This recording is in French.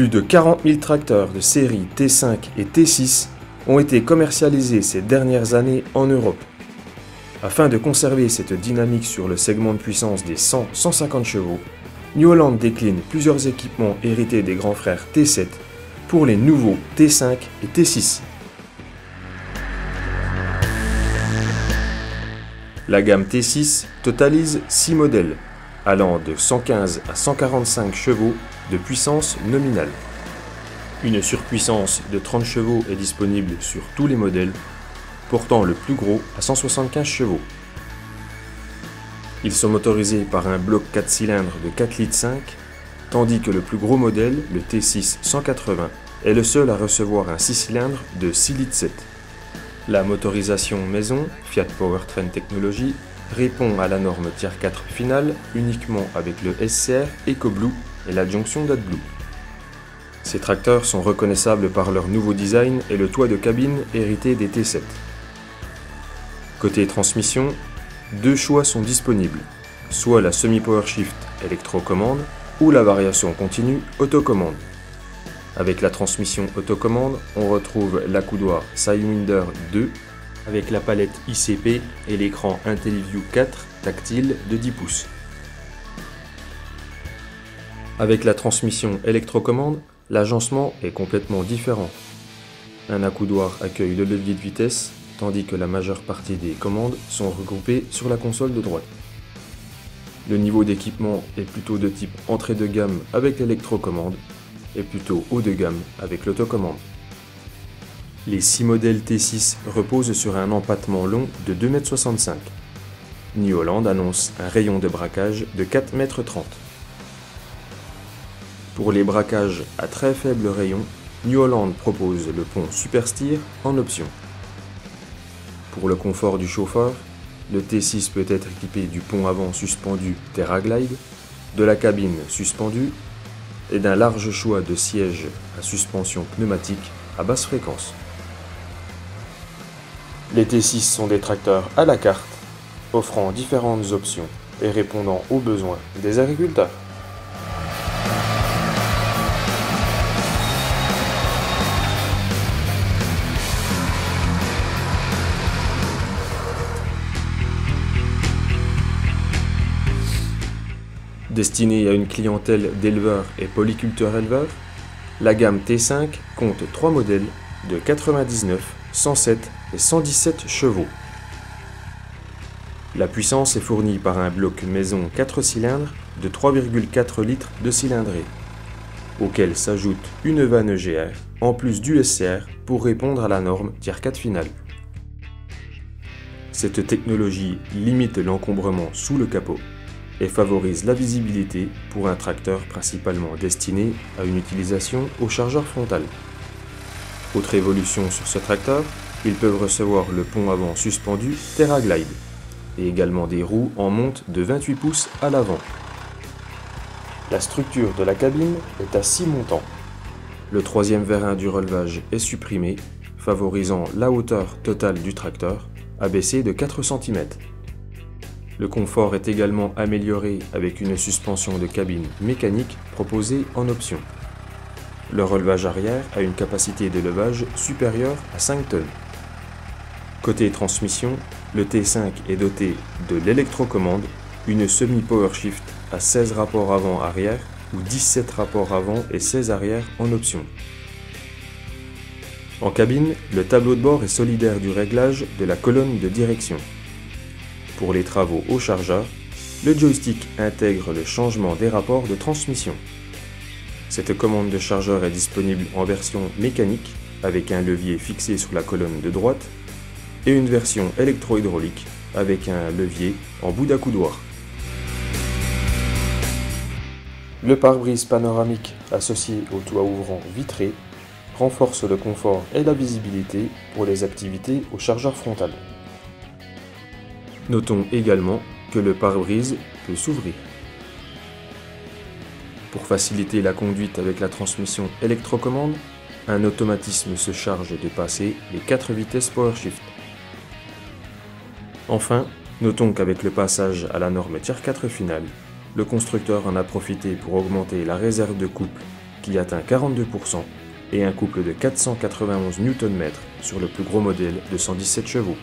Plus de 40 000 tracteurs de série T5 et T6 ont été commercialisés ces dernières années en Europe. Afin de conserver cette dynamique sur le segment de puissance des 100-150 chevaux, New Holland décline plusieurs équipements hérités des grands frères T7 pour les nouveaux T5 et T6. La gamme T6 totalise 6 modèles, allant de 115 à 145 chevaux de puissance nominale. Une surpuissance de 30 chevaux est disponible sur tous les modèles, portant le plus gros à 175 chevaux. Ils sont motorisés par un bloc 4 cylindres de 4,5 litres, tandis que le plus gros modèle, le T6 180, est le seul à recevoir un 6 cylindres de 6,7 litres. La motorisation maison, Fiat Powertrain Technology, répond à la norme Tier 4 finale uniquement avec le SCR EcoBlue et l'adjonction d'AdBlue. Ces tracteurs sont reconnaissables par leur nouveau design et le toit de cabine hérité des T7. Côté transmission, deux choix sont disponibles, soit la semi-powershift électrocommande ou la variation continue autocommande. Avec la transmission autocommande, on retrouve l'accoudoir Sidewinder 2 avec la palette ICP et l'écran IntelliView 4 tactile de 10 pouces. Avec la transmission électrocommande, l'agencement est complètement différent. Un accoudoir accueille le levier de vitesse, tandis que la majeure partie des commandes sont regroupées sur la console de droite. Le niveau d'équipement est plutôt de type entrée de gamme avec l'électrocommande et plutôt haut de gamme avec l'autocommande. Les 6 modèles T6 reposent sur un empattement long de 2,65 m. New Holland annonce un rayon de braquage de 4,30 m. Pour les braquages à très faible rayon, New Holland propose le pont Supersteer en option. Pour le confort du chauffeur, le T6 peut être équipé du pont avant suspendu TerraGlide, de la cabine suspendue et d'un large choix de sièges à suspension pneumatique à basse fréquence. Les T6 sont des tracteurs à la carte, offrant différentes options et répondant aux besoins des agriculteurs. Destinée à une clientèle d'éleveurs et polyculteurs-éleveurs, la gamme T5 compte 3 modèles de 99, 107 et 117 chevaux. La puissance est fournie par un bloc maison 4 cylindres de 3,4 litres de cylindrée, auquel s'ajoute une vanne EGR en plus du SCR pour répondre à la norme Tier 4 finale. Cette technologie limite l'encombrement sous le capot et favorise la visibilité pour un tracteur principalement destiné à une utilisation au chargeur frontal. Autre évolution sur ce tracteur, ils peuvent recevoir le pont avant suspendu TerraGlide et également des roues en monte de 28 pouces à l'avant. La structure de la cabine est à 6 montants. Le troisième vérin du relevage est supprimé, favorisant la hauteur totale du tracteur, abaissée de 4 cm. Le confort est également amélioré avec une suspension de cabine mécanique proposée en option. Le relevage arrière a une capacité de levage supérieure à 5 tonnes. Côté transmission, le T5 est doté de l'électrocommande, une semi-powershift à 16 rapports avant-arrière ou 17 rapports avant et 16 arrière en option. En cabine, le tableau de bord est solidaire du réglage de la colonne de direction. Pour les travaux au chargeur, le joystick intègre le changement des rapports de transmission. Cette commande de chargeur est disponible en version mécanique avec un levier fixé sur la colonne de droite et une version électro-hydraulique avec un levier en bout d'accoudoir. Le pare-brise panoramique associé au toit ouvrant vitré renforce le confort et la visibilité pour les activités au chargeur frontal. Notons également que le pare-brise peut s'ouvrir. Pour faciliter la conduite avec la transmission électrocommande, un automatisme se charge de passer les 4 vitesses PowerShift. Enfin, notons qu'avec le passage à la norme Tier 4 finale, le constructeur en a profité pour augmenter la réserve de couple qui atteint 42%, et un couple de 491 Nm sur le plus gros modèle de 117 chevaux.